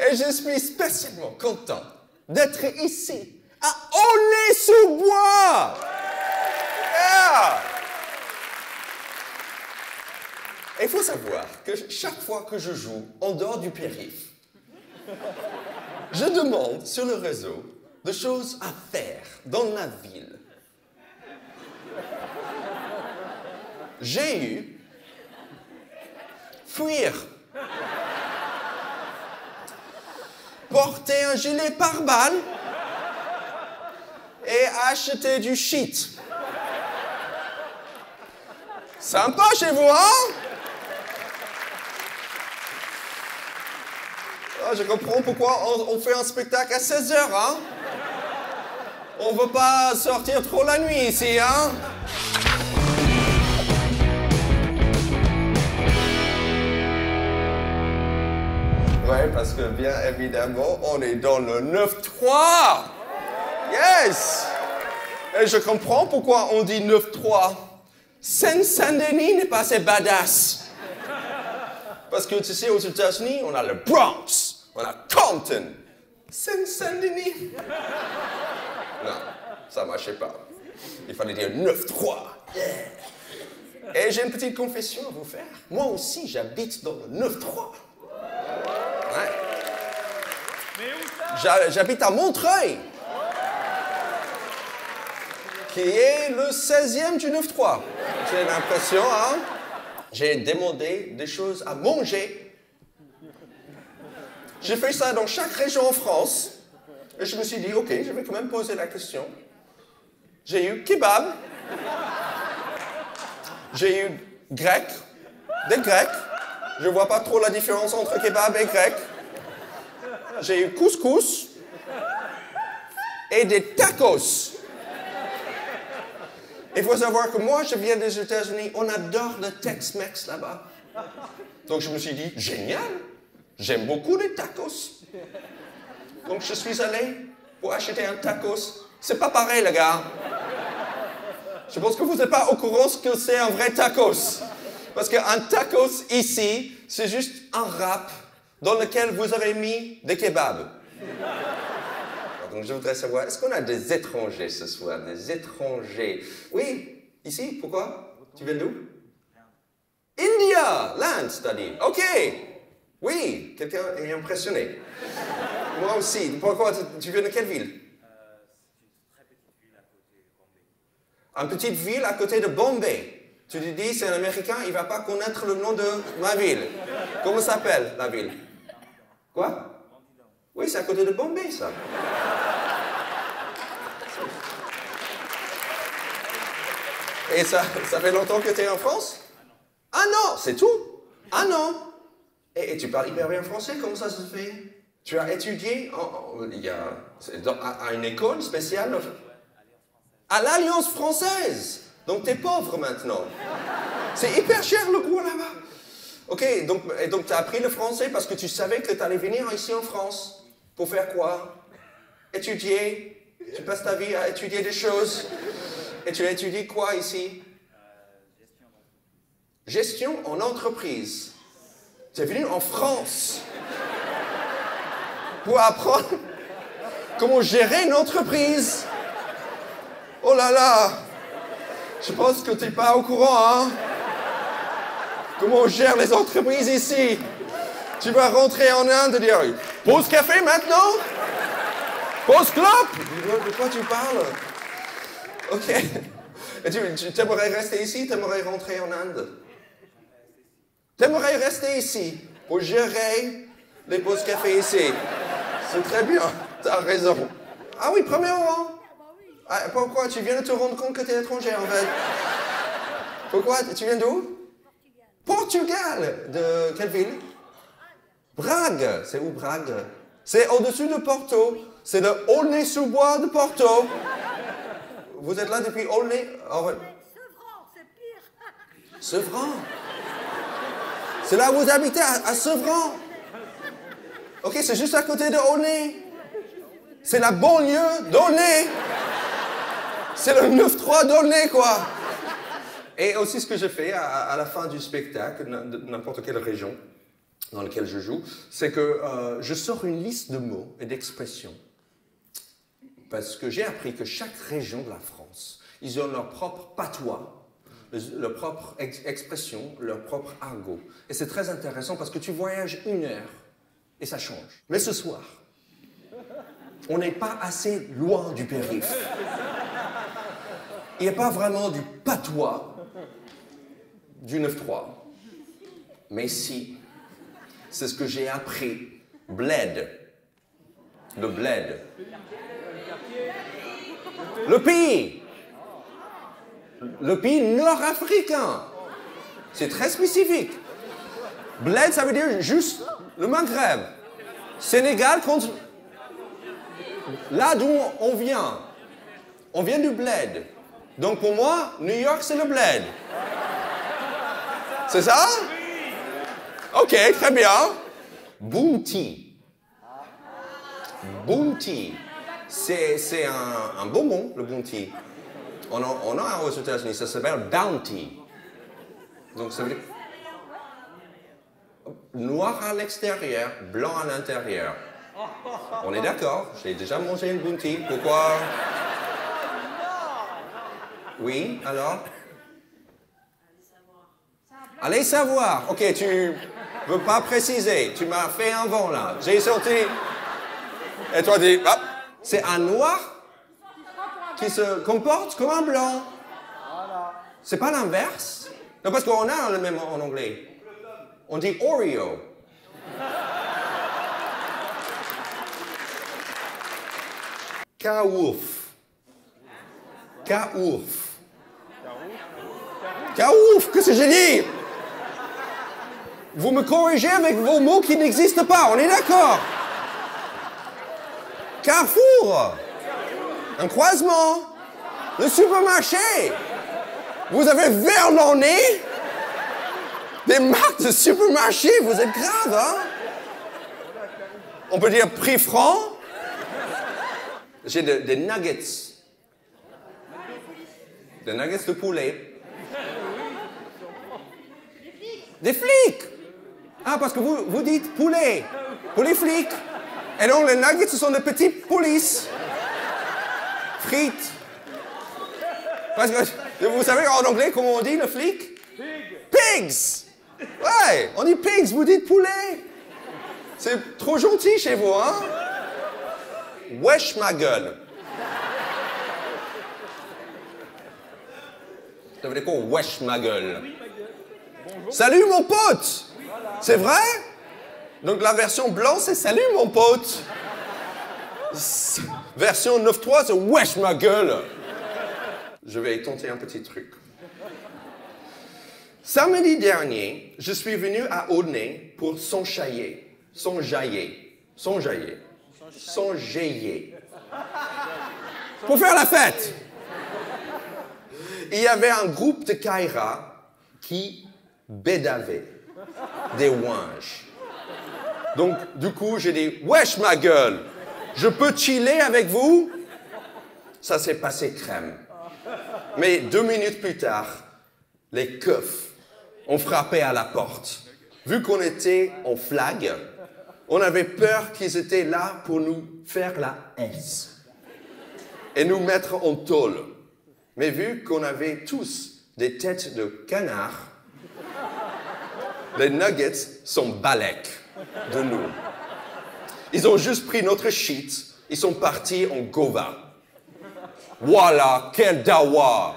Et je suis spécialement content d'être ici, à Aulnay-sous-Bois. Yeah. Et il faut savoir que chaque fois que je joue en dehors du périph', je demande sur le réseau de choses à faire dans la ville. J'ai eu fuir, porter un gilet pare-balles et acheter du shit. Sympa chez vous, hein? Ah, je comprends pourquoi on fait un spectacle à 16 h, hein? On veut pas sortir trop la nuit ici, hein? Ouais, parce que bien évidemment, on est dans le 9-3. Yes! Et je comprends pourquoi on dit 9-3. Seine-Saint-Denis n'est pas assez badass. Parce que tu sais, aux États-Unis, on a le Bronx, on a Compton, Seine-Saint-Denis. Non, ça ne marchait pas. Il fallait dire 9-3. Yeah. Et j'ai une petite confession à vous faire. Moi aussi, j'habite dans le 9-3. Ouais. J'habite à Montreuil, qui est le 16e du 9-3. J'ai l'impression, hein? J'ai demandé des choses à manger. J'ai fait ça dans chaque région en France. Et je me suis dit, OK, je vais quand même poser la question. J'ai eu kebab. J'ai eu grec. Des grecs. Je ne vois pas trop la différence entre kebab et grec. J'ai eu couscous. Et des tacos. Il faut savoir que moi, je viens des États-Unis, on adore le Tex-Mex là-bas. Donc je me suis dit, génial, j'aime beaucoup les tacos. Donc je suis allé pour acheter un tacos. C'est pas pareil, les gars. Je pense que vous n'êtes pas au courant ce que c'est un vrai tacos. Parce qu'un tacos ici, c'est juste un wrap dans lequel vous avez mis des kebabs. Donc je voudrais savoir, est-ce qu'on a des étrangers ce soir? Des étrangers? Oui, ici, pourquoi? Tu viens d'où? India, l'Inde, c'est-à-dire. OK. Oui, quelqu'un est impressionné. Moi aussi. Pourquoi? Tu viens de quelle ville? C'est une petite ville à côté de Bombay. Tu te dis, c'est un Américain, il ne va pas connaître le nom de ma ville. Comment s'appelle la ville? Quoi? Oui, c'est à côté de Bombay, ça. Et ça fait longtemps que tu es en France? Ah non, c'est tout? Ah non? Et tu parles hyper bien français, comment ça se fait? Tu as étudié à une école spéciale? À l'Alliance française! Donc tu es pauvre maintenant. C'est hyper cher le cours là-bas. Ok, donc tu as appris le français parce que tu savais que tu allais venir ici en France. Pour faire quoi? Étudier. Tu passes ta vie à étudier des choses. Et tu étudies quoi ici? Gestion en entreprise. Tu es venu en France pour apprendre comment gérer une entreprise. Oh là là! Je pense que tu n'es pas au courant, hein? Comment on gère les entreprises ici? Tu vas rentrer en Inde et dire « Pause café maintenant? Pause clope ?» De quoi tu parles? OK. Et tu aimerais rester ici? Tu aimerais rentrer en Inde? Tu aimerais rester ici pour gérer les pauses café ici? C'est très bien. Tu as raison. Ah oui, premier rang. Ah, pourquoi? Tu viens de te rendre compte que tu es étranger, en fait. Pourquoi? Tu viens d'où? Portugal. De quelle ville? Brague. C'est où Brague? C'est au-dessus de Porto. C'est le Aulnay-sous-Bois de Porto. Vous êtes là depuis Aulnay? Oh, ouais. Sevran, c'est pire. Sevran? C'est là où vous habitez, à Sevran? Ok, c'est juste à côté de Aulnay. C'est la banlieue d'Aulnay. C'est le 9-3 d'Aulnay, quoi. Et aussi ce que je fais à la fin du spectacle, de n'importe quelle région, dans lequel je joue, c'est que je sors une liste de mots et d'expressions. Parce que j'ai appris que chaque région de la France, ils ont leur propre patois, leur propre expression, leur propre argot. Et c'est très intéressant parce que tu voyages 1 heure et ça change. Mais ce soir, on n'est pas assez loin du périph'. Il n'y a pas vraiment du patois du 9-3. Mais si, c'est ce que j'ai appris. Bled. Le bled. Le pays. Le pays nord-africain. C'est très spécifique. Bled, ça veut dire juste le Maghreb. Sénégal contre... Là d'où on vient. On vient du bled. Donc pour moi, New York, c'est le bled. C'est ça? Ok, très bien. Bounty. Bounty. C'est un bonbon, le bounty. On a aux États-Unis, ça s'appelle bounty. Donc ça veut dire noir à l'extérieur, blanc à l'intérieur. On est d'accord, j'ai déjà mangé une bounty. Pourquoi? Oui, alors? Allez savoir. Ok, tu veux pas préciser. Tu m'as fait un vent là. J'ai sorti. Et toi dis, ah, c'est un noir qui se comporte comme un blanc. C'est pas l'inverse? Non, parce qu'on a le même en anglais. On dit Oreo. Kaouf. Kaouf. Kaouf, qu'est-ce que j'ai dit? Vous me corrigez avec vos mots qui n'existent pas, on est d'accord? Carrefour. Un croisement. Le supermarché. Vous avez Verlané. Des marques de supermarché, vous êtes grave, hein? On peut dire prix franc. J'ai des nuggets. Des nuggets de poulet. Des flics. Ah, parce que vous dites poulet. Pour les flics. Et donc les nuggets, ce sont des petites polices. Frites. Parce que vous savez en anglais comment on dit le flic? Pigs. Ouais, on dit pigs, vous dites poulet. C'est trop gentil chez vous, hein? Wesh ma gueule. Ça veut dire quoi, wesh ma gueule? Salut mon pote! C'est vrai? Donc la version blanc, c'est salut mon pote. Version 9.3, c'est wesh ma gueule. Je vais tenter un petit truc. Samedi dernier, je suis venu à Aulnay pour s'enjailler. Pour faire la fête. Il y avait un groupe de Kaira qui bédavait des ouinges. Donc, du coup, j'ai dit, wesh ma gueule, je peux chiller avec vous? Ça s'est passé crème. Mais 2 minutes plus tard, les keufs ont frappé à la porte. Vu qu'on était en flag, on avait peur qu'ils étaient là pour nous faire la S et nous mettre en tôle. Mais vu qu'on avait tous des têtes de canard, les nuggets sont balèques de nous. Ils ont juste pris notre shit, ils sont partis en gova. Voilà, quel dawa!